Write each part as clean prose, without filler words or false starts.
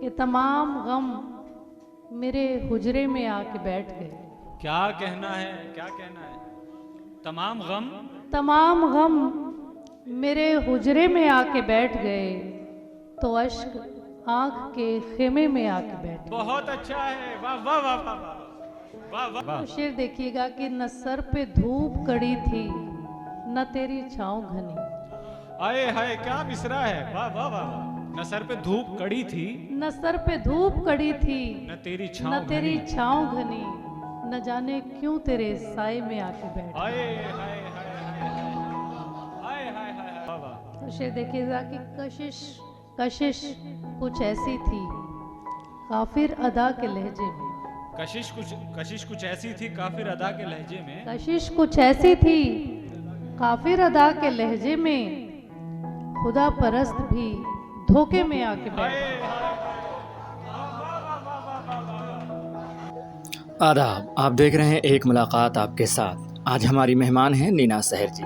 ये तमाम गम मेरे हुजरे में आके बैठ गए। क्या कहना है, क्या कहना है? तमाम गम। तमाम गम मेरे हुजरे में आके बैठ गए, तो अश्क आंख के खेमे में आके बैठ गए। बहुत अच्छा है, वाह वाह वाह वाह वाह वाह वाह वाह। तो शेर देखिएगा कि न सर पे धूप कड़ी थी, न तेरी छाँव घनी। आए हाय, क्या मिसरा है, वाह वाह वाह वाह। न सर पे धूप कड़ी थी, न सर पे धूप कड़ी थी, न तेरी न छाँव तेरी घनी। छाँव घनी, न जाने क्यों तेरे साए में आके बैठ आए गए। हाय हाय हाय हाय हाय हाय हाय, वाह वाह। तो शेर देखिएगा कि कशिश कशिश कुछ ऐसी थी, काफिर अदा के लहजे में। कशिश कुछ ऐसी थी काफिर अदा के लहजे में। कशिश कुछ ऐसी थी, काफिर अदा के लहजे में, खुदा परस्त भी धोखे में आके बैठ आए गए। हाय वाह वाह वाह वाह वाह वाह वाह। आदाब, आप देख रहे हैं एक मुलाकात आपके साथ। आज हमारी मेहमान हैं नीना सहर जी।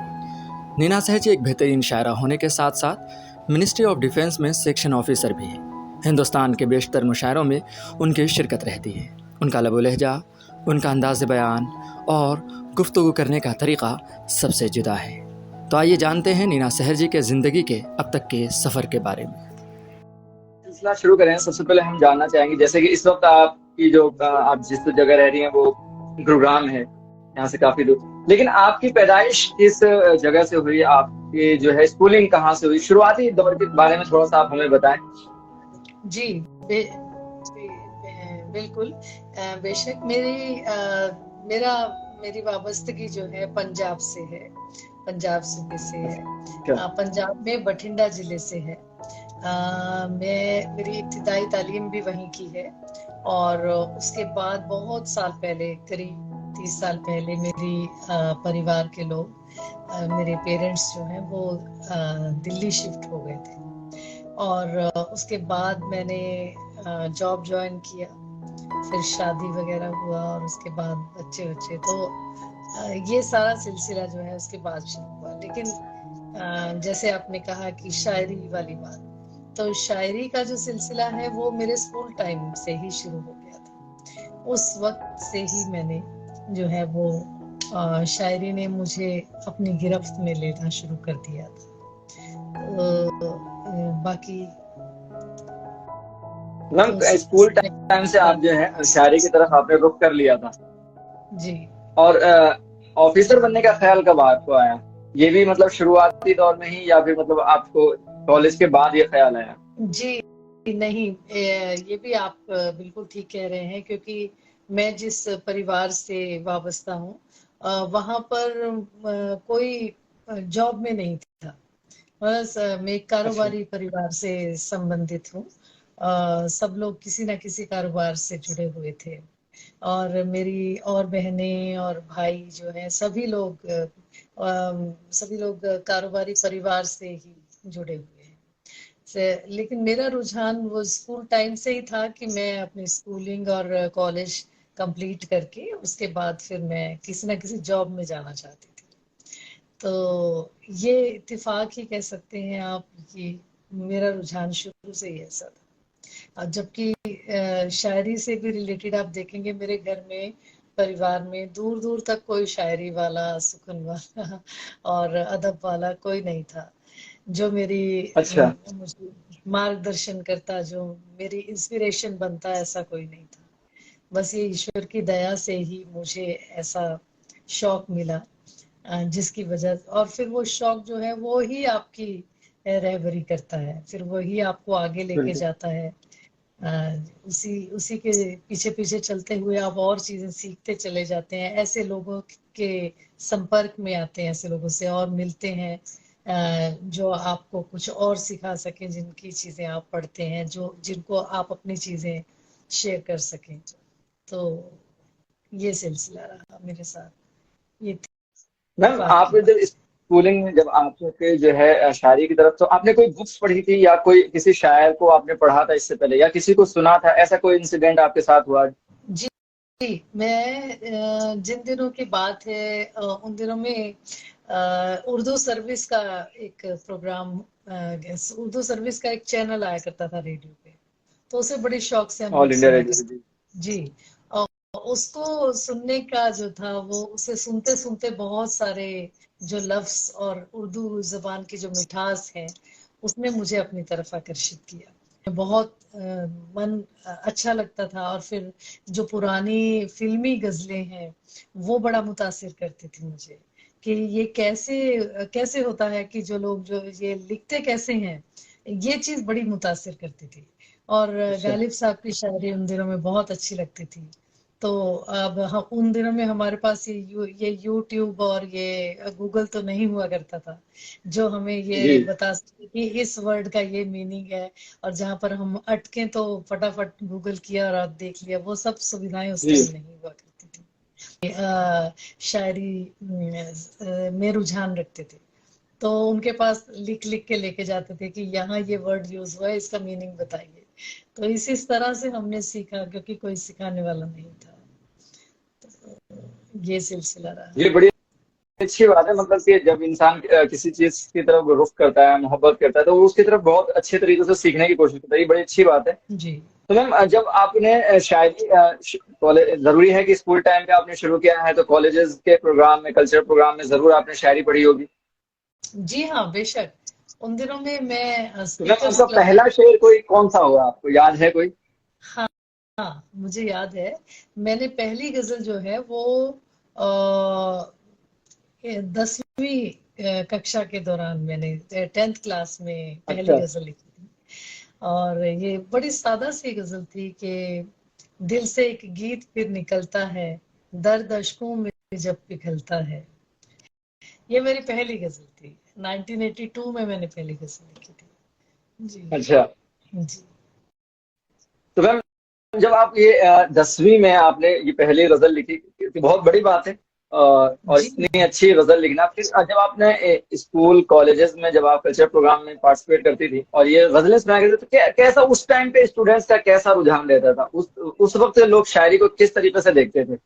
नीना सहर जी एक बेहतरीन शायरा होने के साथ साथ मिनिस्ट्री ऑफ डिफेंस में सेक्शन ऑफिसर भी हैं। हिंदुस्तान के बेशतर मुशायरों में उनकी शिरकत रहती है। उनका लबो लहजा, उनका अंदाज़ बयान और गुफ्तगू करने का तरीक़ा सबसे जुदा है। तो आइए जानते हैं नीना सहर जी के ज़िंदगी के अब तक के सफ़र के बारे में। सिलसिला शुरू करें। सबसे पहले हम जानना चाहेंगे, जैसे कि इस वक्त आपकी जो आप जिस जगह रह रही हैं वो गुरुग्राम है, यहाँ से काफी दूर, लेकिन आपकी पैदाइश किस जगह से हुई? आपकी जो है स्कूलिंग कहाँ से हुई? शुरुआती दौर के बारे में थोड़ा सा आप हमें बताएं। जी बिल्कुल। बेशक मेरी वाबस्तगी जो है पंजाब से है, पंजाब सूबे से है। पंजाब में बठिंडा जिले से है। मेरी इब्तिदाई तालीम भी वहीं की है, और उसके बाद बहुत साल पहले, करीब 30 साल पहले, मेरी परिवार के लोग, मेरे पेरेंट्स जो हैं वो दिल्ली शिफ्ट हो गए थे। और उसके बाद मैंने जॉब ज्वाइन किया, फिर शादी वगैरह हुआ, और उसके बाद बच्चे, तो ये सारा सिलसिला जो है उसके बाद शुरू हुआ। लेकिन जैसे आपने कहा कि शायरी वाली बात, तो शायरी का जो सिलसिला है वो मेरे स्कूल टाइम से ही शुरू हो गया था। उस वक्त से ही मैंने जो है वो शायरी ने मुझे अपनी गिरफ्त में लेना शुरू कर दिया था। बाकी मैम, स्कूल टाइम से आप जो है शायरी की तरफ आपने रुख कर लिया था जी। और ऑफिसर बनने का ख्याल कब आपको आया? ये भी मतलब शुरुआती दौर में ही, या फिर मतलब आपको कॉलेज के बाद ये ख्याल आया? जी नहीं, ये भी आप बिल्कुल ठीक कह रहे हैं, क्योंकि मैं जिस परिवार से वाबस्ता हूँ वहाँ पर कोई जॉब में नहीं था। बस मैं एक कारोबारी परिवार से संबंधित हूँ। सब लोग किसी ना किसी कारोबार से जुड़े हुए थे, और मेरी और बहनें और भाई जो हैं सभी लोग कारोबारी परिवार से ही जुड़े हुए हैं। लेकिन मेरा रुझान वो स्कूल टाइम से ही था कि मैं अपनी स्कूलिंग और कॉलेज कंप्लीट करके उसके बाद फिर मैं किसी ना किसी जॉब में जाना चाहती थी। तो ये इत्तेफाक ही कह सकते हैं आप कि मेरा रुझान शुरू से ही ऐसा था। जबकि शायरी से भी रिलेटेड आप देखेंगे, मेरे घर में, परिवार में दूर दूर तक कोई शायरी वाला, सुकून वाला और अदब वाला कोई नहीं था। जो मेरी अच्छा। मुझे मार्गदर्शन करता, जो मेरी इंस्पिरेशन बनता, ऐसा कोई नहीं था। बस ये ईश्वर की दया से ही मुझे ऐसा शौक मिला, जिसकी वजह, और फिर वो शौक जो है वो ही आपकी रहबरी करता है, फिर वही आपको आगे लेके बिल्कुल। जाता है। उसी के पीछे पीछे चलते हुए आप और चीजें सीखते चले जाते हैं, ऐसे लोगों के संपर्क में आते हैं, ऐसे लोगों से और मिलते हैं जो आपको कुछ और सिखा सके, जिनकी चीजें आप पढ़ते हैं, जो जिनको आप अपनी चीजें शेयर कर सकें। तो ये सिलसिला रहा मेरे साथ। ये मैम, इत्तेफाक की आपने बात। जब स्कूलिंग में, जब आपके जो है शायरी की तरफ, तो आपने कोई बुक्स पढ़ी थी, या कोई किसी शायर को आपने पढ़ा था इससे पहले, या किसी को सुना था? ऐसा कोई इंसिडेंट आपके साथ हुआ? जी, मैं जिन दिनों की बात है, उन दिनों में उर्दू सर्विस का एक प्रोग्राम, उर्दू सर्विस का एक चैनल आया करता था रेडियो पे, तो उसे बड़ी शौक से हम ऑल लोग इंडिया सुना रेडियो। करते। जी। और उसको सुनने का जो था, वो उसे सुनते सुनते बहुत सारे जो लफ्ज और उर्दू जबान की जो मिठास है, उसने मुझे अपनी तरफ आकर्षित किया। बहुत मन अच्छा लगता था। और फिर जो पुरानी फिल्मी गजलें हैं, वो बड़ा मुतासिर करती थी मुझे, कि ये कैसे कैसे होता है कि जो लोग जो ये लिखते कैसे हैं, ये चीज बड़ी मुतासिर करती थी। और अच्छा। गालिब साहब की शायरी उन दिनों में बहुत अच्छी लगती थी। तो अब हम उन दिनों में हमारे पास ये यूट्यूब और ये गूगल तो नहीं हुआ करता था, जो हमें जी। ये बता सके कि इस वर्ड का ये मीनिंग है। और जहां पर हम अटके तो फटाफट गूगल किया और आप देख लिया, वो सब सुविधाएं उस जी। टाइम नहीं हुआ करती थी। शायरी में रुझान रखते थे, तो उनके पास लिख लिख के लेके जाते थे कि यहाँ ये वर्ड यूज हुआ है, इसका मीनिंग बताइए। तो इस तरह से हमने सीखा, क्योंकि कोई सिखाने वाला नहीं था। ये सिलसिला रहा। ये बड़ी अच्छी बात है, मतलब कि जब इंसान किसी चीज की तरफ रुख करता है, मोहब्बत करता है, तो वो उसकी तरफ बहुत अच्छे तरीके से सीखने की कोशिश करता है। ये बड़ी अच्छी बात है। जी। तो मैम, जब आपने शायरी कॉलेज, जरूरी है कि स्कूल टाइम पे आपने शुरू किया है, तो कॉलेजेस के प्रोग्राम में, कल्चरल प्रोग्राम में जरूर आपने शायरी पढ़ी होगी। जी हाँ, बेशक। उन दिनों में मैं तो मैम, स्पीकर्स आपका क्लब में। पहला शेर कोई कौन सा होगा, आपको याद है कोई? हाँ, हाँ, मुझे याद है। मैंने पहली गजल जो है वो 10वीं कक्षा के दौरान, मैंने 10th क्लास में पहली अच्छा। गजल लिखी थी। और ये बड़ी सादा सी गजल थी कि दिल से एक गीत फिर निकलता है, दर्द अश्कों में जब पिघलता है। ये मेरी पहली गजल थी। 1982 में मैंने पहली गजल लिखी थी। जी। अच्छा। जी। तो मैम, जब आप ये 10वीं में आपने ये पहली गजल लिखी, तो बहुत बड़ी बात है। और जी। इतनी अच्छी गजल लिखना, फिर जब आपने स्कूल कॉलेजेस में जब आप कल्चर प्रोग्राम में पार्टिसिपेट करती थी और ये गजलें सुनाया करते, तो कैसा उस टाइम पे स्टूडेंट्स का कैसा रुझान रहता था? उस वक्त लोग शायरी को किस तरीके से देखते थे?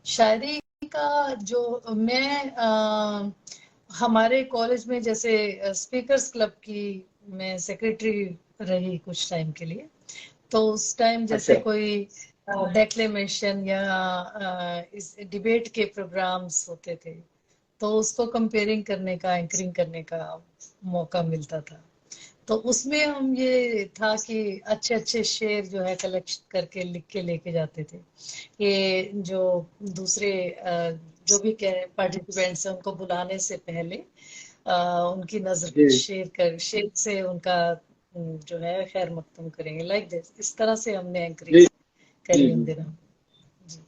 शायरी का जो मैं हमारे कॉलेज में जैसे स्पीकर्स क्लब की मैं सेक्रेटरी रही कुछ टाइम के लिए। तो उस टाइम अच्छा। जैसे कोई डेक्लेमेशन या इस डिबेट के प्रोग्राम्स होते थे, तो उसको कंपेयरिंग करने का, एंकरिंग करने का मौका मिलता था। तो उसमें हम ये था कि अच्छे अच्छे शेर जो है कलेक्ट करके लिख के लेके जाते थे। ये जो दूसरे जो भी पार्टिसिपेंट्स हैं, उनको बुलाने से पहले उनकी नजर जी। शेर से उनका जो है खैर मकदम करेंगे, लाइक दिस। इस तरह से हमने जी। एंकरिंग जी। करी उन जी। दिनों। जी।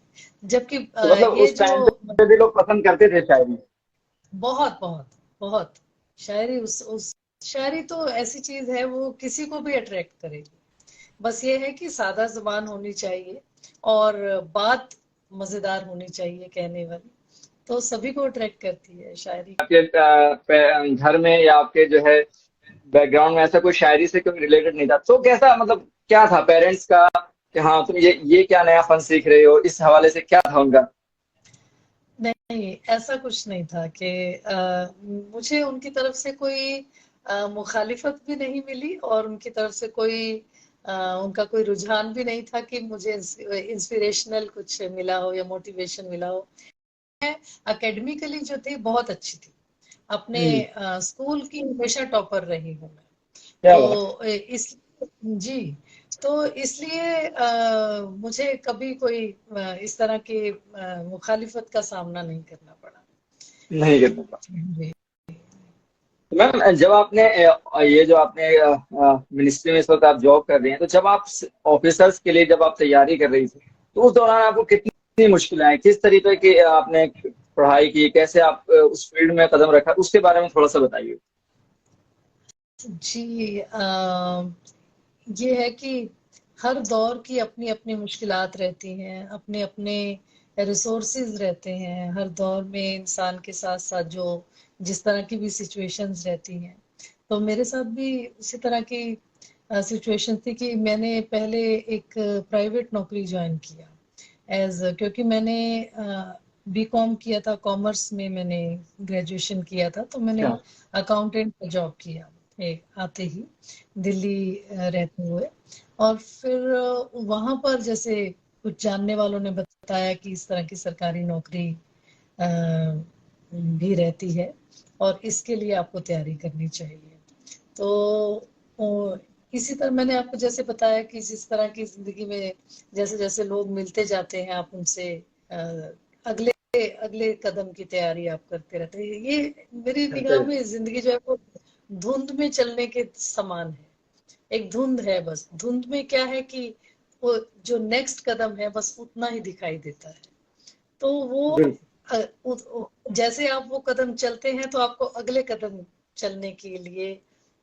जबकि तो मतलब ये उस जो टाइम पे भी लोग पसंद करते थे शायरी। बहुत बहुत बहुत शायरी, उस शायरी तो ऐसी चीज है, वो किसी को भी अट्रैक्ट करेगी। बस ये है कि सादा जुबान होनी चाहिए और बात मजेदार होनी चाहिए कहने वाली, तो सभी को अट्रैक्ट करती है शायरी। आपके घर में या आपके जो है बैकग्राउंड में ऐसा कोई शायरी से कोई रिलेटेड नहीं था, तो कैसा, मतलब क्या था पेरेंट्स का कि हाँ तुम ये क्या नया फन सीख रहे हो, इस हवाले से क्या था उनका? नहीं, ऐसा कुछ नहीं था कि मुझे उनकी तरफ से कोई मुखालिफत भी नहीं मिली, और उनकी तरफ से कोई उनका कोई रुझान भी नहीं था कि मुझे इंस्पिरेशनल कुछ मिला हो या मोटिवेशन मिला हो। एकेडमिकली जो थी बहुत अच्छी थी, अपने हम्म। स्कूल की हमेशा टॉपर रही हूँ मैं। क्या बात। तो इस जी, तो इसलिए मुझे कभी कोई इस तरह की मुखालिफत का सामना नहीं करना पड़ा। नहीं करना था। जी। तो मैम, जब आपने ये जो आपने मिनिस्ट्री में इस वक्त आप जॉब कर रही हैं, तो जब आप ऑफिसर्स के लिए जब आप तैयारी कर रही थी, तो उस दौरान आपको कितनी मुश्किलें आई, किस तरीके की आपने पढ़ाई की, कैसे आप उस फील्ड में कदम रखा, उसके बारे में थोड़ा सा बताइए। जी। ये है कि हर दौर की अपनी अपनी मुश्किलात रहती हैं, अपने अपने रिसोर्सेज रहते हैं। हर दौर में इंसान के साथ साथ जो जिस तरह की भी सिचुएशंस रहती हैं, तो मेरे साथ भी उसी तरह की सिचुएशन थी कि मैंने पहले एक प्राइवेट नौकरी ज्वाइन किया क्योंकि मैंने बीकॉम किया था, कॉमर्स में मैंने ग्रेजुएशन किया था, तो मैंने अच्छा। अकाउंटेंट का जॉब किया। आते ही दिल्ली रहते हुए, और फिर वहां पर जैसे कुछ जानने वालों ने बताया कि इस तरह की सरकारी नौकरी भी रहती है और इसके लिए आपको तैयारी करनी चाहिए। तो इसी तरह मैंने आपको जैसे बताया कि जिस तरह की जिंदगी में जैसे जैसे लोग मिलते जाते हैं, आप उनसे अगले अगले कदम की तैयारी आप करते रहते हैं। ये मेरी निगाह में जिंदगी जो है वो धुंध में चलने के समान है। एक धुंध है, बस धुंध में क्या है कि वो जो नेक्स्ट कदम है बस उतना ही दिखाई देता है। तो वो जैसे आप वो कदम चलते हैं तो आपको अगले कदम चलने के लिए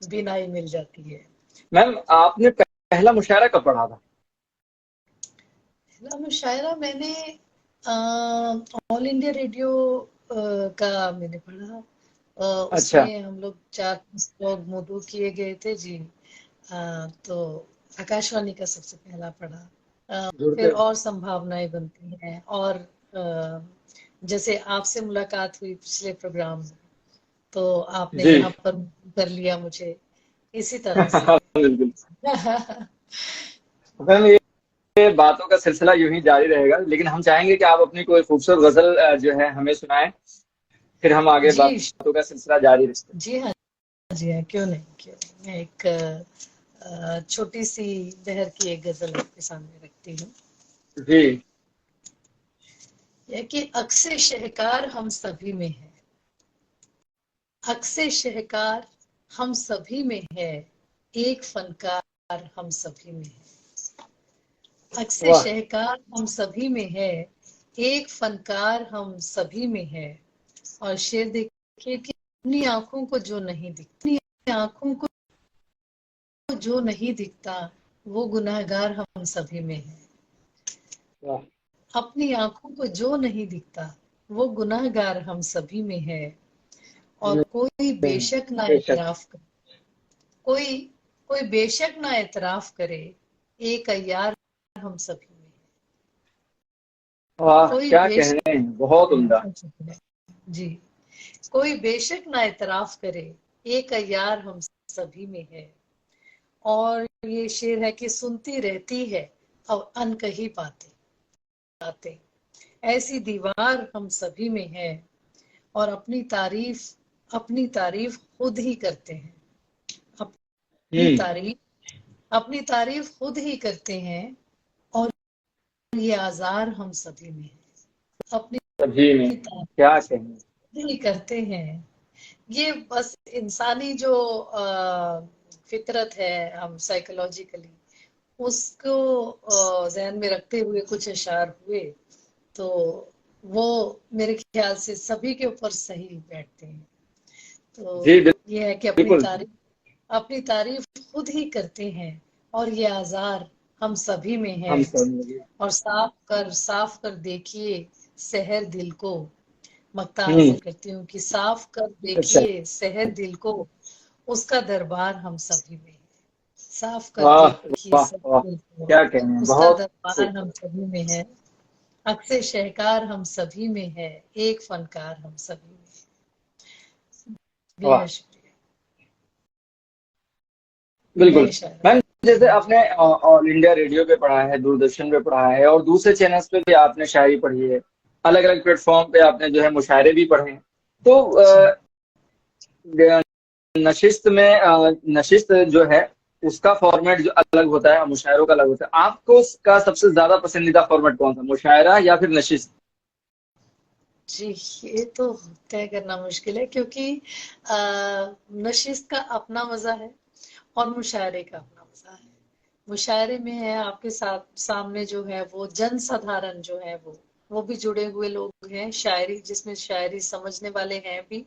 बिनाई मिल जाती है। मैम, आपने पहला मुशायरा कब पढ़ा था? पहला मुशायरा मैंने ऑल इंडिया रेडियो का मैंने पढ़ा। अच्छा। उसमें हम लोग 4 लोग मौजूद किए गए थे जी। तो आकाशवाणी का सबसे पहला पढ़ा। फिर और संभावनाएं बनती हैं, और जैसे आपसे मुलाकात हुई पिछले प्रोग्राम में, तो आपने जी। यहाँ पर कर लिया मुझे, इसी तरह से। बिल्कुल मैम, ये बातों का सिलसिला यूं ही जारी रहेगा, लेकिन हम चाहेंगे कि आप अपनी कोई खूबसूरत गजल जो है हमें सुनाएं, फिर हम आगे जी बातों का सिलसिला जारी रखें। जी हाँ, जी हाँ, क्यों नहीं, क्यों नहीं। मैं एक छोटी सी बहर की एक गजल आपके सामने रखती हूँ। जी। यह कि अक्से शहकार हम सभी में है, अक्से शहकार हम सभी में है, एक फनकार हम सभी में है। अक्से वाह। शहकार हम सभी में है, एक फनकार हम सभी में है। और शेर देखिए कि अपनी आंखों को जो नहीं दिखती, अपनी आंखों को जो नहीं दिखता, वो गुनहगार हम सभी में है। वाह। अपनी आंखों को जो नहीं दिखता, वो गुनहगार हम सभी में है। और कोई बेशक ना बेशक। एतराफ करे, कोई कोई बेशक ना एतराफ करे, एक अय्यार हम सभी में है। वाह, कोई क्या बेशक, कहने हैं, बहुत उम्दा। जी, कोई बेशक ना एतराफ करे, एक अय्यार हम सभी में है। और ये शेर है कि सुनती रहती है और अनकही बातें, ऐसी दीवार हम सभी में है। और अपनी तारीफ खुद ही करते हैं, अपनी हम्म। तारीफ अपनी तारीफ खुद ही करते हैं। और ये आजार हम सभी में है, अपनी सभी में तारीफ क्या कहने। खुद ही करते हैं। ये बस इंसानी जो फितरत है, हम साइकोलॉजिकली उसको ध्यान में रखते हुए कुछ अशार हुए, तो वो मेरे ख्याल से सभी के ऊपर सही बैठते हैं। जी तो ये है कि बिल्कुल। अपनी तारीफ खुद ही करते हैं, और ये आजार हम सभी में है। हम सब। और साफ कर देखिए सहर दिल को, मक्ता हम्म। हासिल करती हूँ कि साफ कर अच्छा। देखिए सहर दिल को, उसका दरबार हम सभी में है। साफ कर वाह। देखिए वाह सहर वाह, दिल को, क्या कहने हैं, उसका बहुत दरबार खूब। हम सभी में है। अक्से शहकार हम सभी में है, एक फनकार हम सभी में है। वाह। बेहद शुक्रिया। बिल्कुल। नए शायरा। मैम, जैसे आपने ऑल इंडिया रेडियो पे पढ़ा है, दूरदर्शन पे पढ़ा है, और दूसरे चैनल्स पे भी आपने शायरी पढ़ी है, अलग अलग प्लेटफॉर्म पे आपने जो है मुशायरे भी पढ़े हैं। तो जी नशिस्त में नशिस्त जो है उसका फॉर्मेट जो अलग होता है और मुशायरों का अलग होता है, आपको उसका सबसे ज्यादा पसंदीदा फॉर्मेट कौन सा, मुशायरा या फिर नशिस्त? जी, ये तो तय करना मुश्किल है, क्योंकि नशिस्त का अपना मजा है और मुशायरे का अपना मजा है। मुशायरे में है आपके साथ सामने जो है वो जनसाधारण जो है वो भी जुड़े हुए लोग हैं, शायरी जिसमें शायरी समझने वाले हैं भी,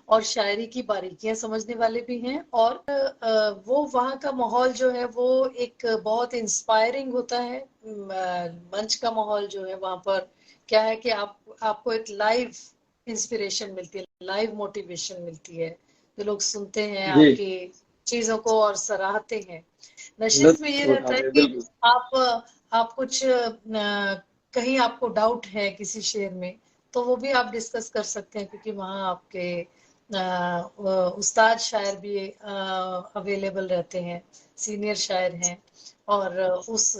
और शायरी की बारीकियां समझने वाले भी हैं। और वो वहाँ का माहौल जो है वो एक बहुत इंस्पायरिंग होता है। मंच का माहौल जो है वहाँ पर क्या है कि आपको एक लाइव इंस्पिरेशन मिलती है, लाइव मोटिवेशन मिलती है। जो लोग सुनते हैं जी। आपकी चीजों को और सराहते हैं। नशिस्त में ये लुत्फ रहता है उठाते, कि बिल्कुल। आप कुछ कहीं आपको डाउट है किसी शेर में, तो वो भी आप डिस्कस कर सकते हैं, क्योंकि वहाँ आपके उस्ताद शायर भी अवेलेबल रहते हैं, सीनियर शायर हैं, और उस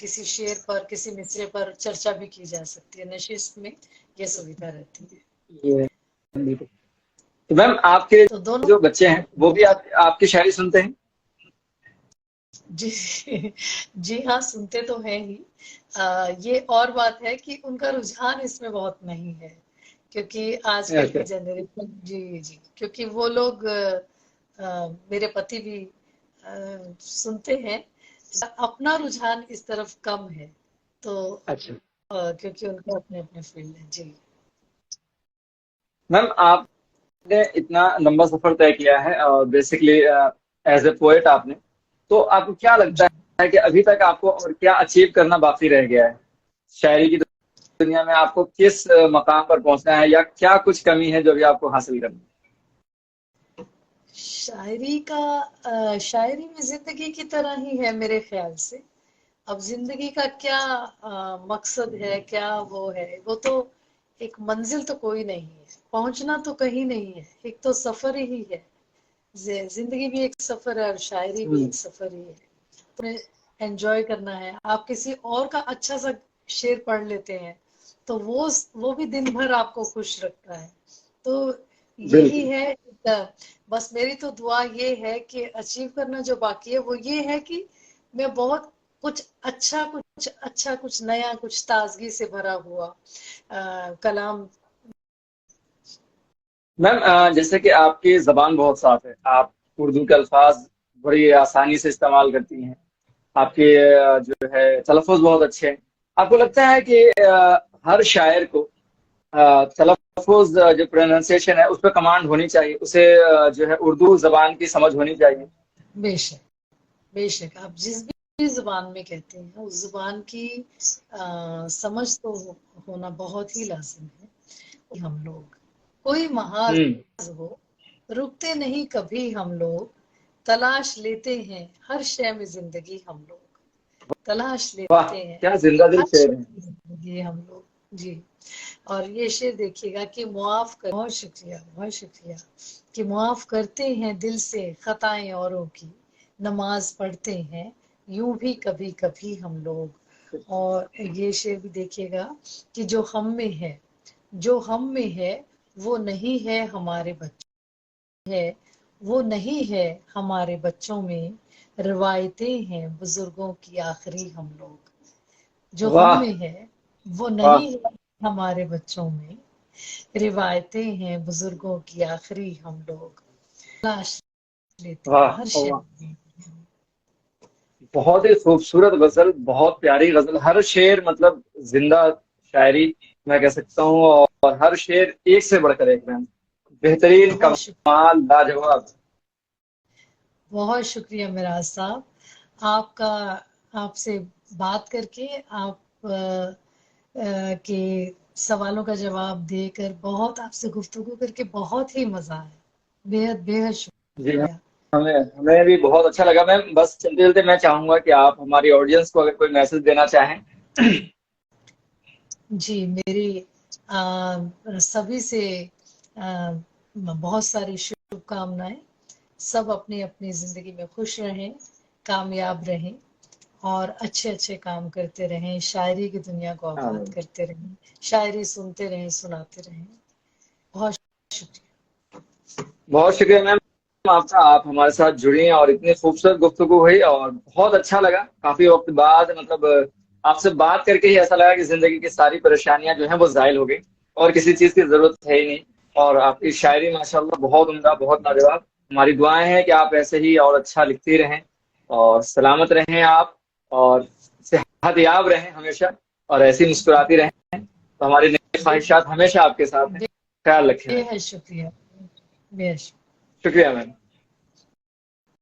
किसी शेर पर, किसी मिसरे पर चर्चा भी की जा सकती है। नशिस्त में ये सुविधा रहती है। ये तो मैम आपके तो दोनों, जो बच्चे हैं वो भी आपकी शायरी सुनते हैं? जी जी हाँ, सुनते तो हैं ही। ये और बात है कि उनका रुझान इसमें बहुत नहीं है, क्योंकि आजकल अच्छा। की जनरेशन, जी जी, क्योंकि वो लोग मेरे पति भी सुनते हैं। अपना रुझान इस तरफ कम है, तो अच्छा क्योंकि उनके अपने अपने फील्ड है। जी मैम, आपने इतना लंबा सफर तय किया है बेसिकली एज ए पोएट आपने, तो आपको क्या लगता जी। है कि अभी तक आपको और क्या अचीव करना बाकी रह गया है शायरी की दुनिया में? आपको किस मकाम पर पहुंचना है, या क्या कुछ कमी है जो अभी आपको हासिल करना शायरी का शायरी में जिंदगी की तरह ही है मेरे ख्याल से। अब जिंदगी का क्या मकसद है, क्या वो है, वो तो एक मंजिल तो कोई नहीं है, पहुंचना तो कहीं नहीं है, एक तो सफर ही है। जिंदगी भी एक सफर है और शायरी भी है? एक सफर ही है। तुम्हें एंजॉय करना है। आप किसी और का अच्छा सा शेर पढ़ लेते हैं तो वो भी दिन भर आपको खुश रखता है। तो यही बिल्कुल। है। बस मेरी तो दुआ ये है कि अचीव करना जो बाकी है वो ये है कि मैं बहुत कुछ नया, कुछ ताजगी से भरा हुआ कलाम। मैम जैसे कि आपकी जबान बहुत साफ है, आप उर्दू के अल्फाज बड़ी आसानी से इस्तेमाल करती हैं, आपके जो है तलफ़ुज़ बहुत अच्छे हैं। आपको लगता है कि हर शायर को तलफ़ुज़ जो प्रोनाउंसिएशन है उस पर कमांड होनी चाहिए, उसे जो है उर्दू जबान की समझ होनी चाहिए? बेशक, बेशक, आप जिस भी जुबान में कहते हैं उस जुबान की समझ तो होना बहुत ही लाजिम है। हम लोग कोई महाज हम्म। हो, रुकते नहीं कभी हम लोग, तलाश लेते हैं हर शय में जिंदगी हम लोग, तलाश वाह, लेते हैं क्या जिंदा दिल हर शय शेर है। में जिंदगी हम लोग। जी। और ये शेर देखिएगा कि मुआफ कर, बहुत शुक्रिया, बहुत शुक्रिया, कि मुआफ करते हैं दिल से खताएं औरों की, नमाज पढ़ते हैं यूं भी कभी कभी हम लोग। और ये शेर भी देखिएगा कि जो हम में है, जो हम में है वो नहीं है हमारे बच्चे है, वो नहीं है हमारे बच्चों में, रिवायतें हैं बुजुर्गों की आखिरी हम लोग। जो हम वाह में है वो वाह नहीं है हमारे बच्चों में, रिवायतें हैं बुजुर्गों की आखिरी हम लोग, तलाश लेते हैं वाह हर शय वाह, में। बहुत ही खूबसूरत गजल, बहुत प्यारी गजल, हर शेर मतलब जिंदा शायरी मैं कह सकता हूँ, और हर शेर एक से बढ़कर एक मैम, बेहतरीन, बहुत शुक्रिया, कमाल, लाजवाब। बहुत शुक्रिया मिराज साहब, आपका, आपसे बात करके, आप के सवालों का जवाब देकर, बहुत आपसे गुफ्तगू करके बहुत ही मजा आया। बेहद बेहद जी हाँ, शुक्रिया। हमें हमें भी बहुत अच्छा लगा मैम। बस चलते चलते मैं चाहूंगा कि आप हमारी ऑडियंस को अगर कोई मैसेज देना चाहें। जी, मेरी सभी से बहुत सारी शुभकामनाएं। सब अपनी अपनी जिंदगी में खुश रहें, कामयाब रहें, और अच्छे अच्छे काम करते रहें, शायरी की दुनिया को आबाद आमीन। करते रहें, शायरी सुनते रहें, सुनाते रहें। बहुत शुक्रिया। बहुत शुक्रिया मैम आपका, आप हमारे साथ जुड़ी और इतनी खूबसूरत गुफ्तगू हुई और बहुत अच्छा लगा। काफी वक्त बाद मतलब आपसे बात करके ही ऐसा लगा कि जिंदगी की सारी परेशानियां जो हैं वो जाहिल हो गई और किसी चीज की जरूरत है ही नहीं। और आपकी शायरी माशाल्लाह बहुत उम्दा, बहुत लाजवाब। हमारी दुआएं हैं कि आप ऐसे ही और अच्छा लिखती रहें और सलामत रहें आप, और सेहतयाब रहें हमेशा, और ऐसी मुस्कुराती रहें। तो हमारी नेक ख्वाहिशात हमेशा आपके साथ हैं। ख्याल रखें मैम। बेहद शुक्रिया, बेहद शुक्रिया। शुक्रिया मैम।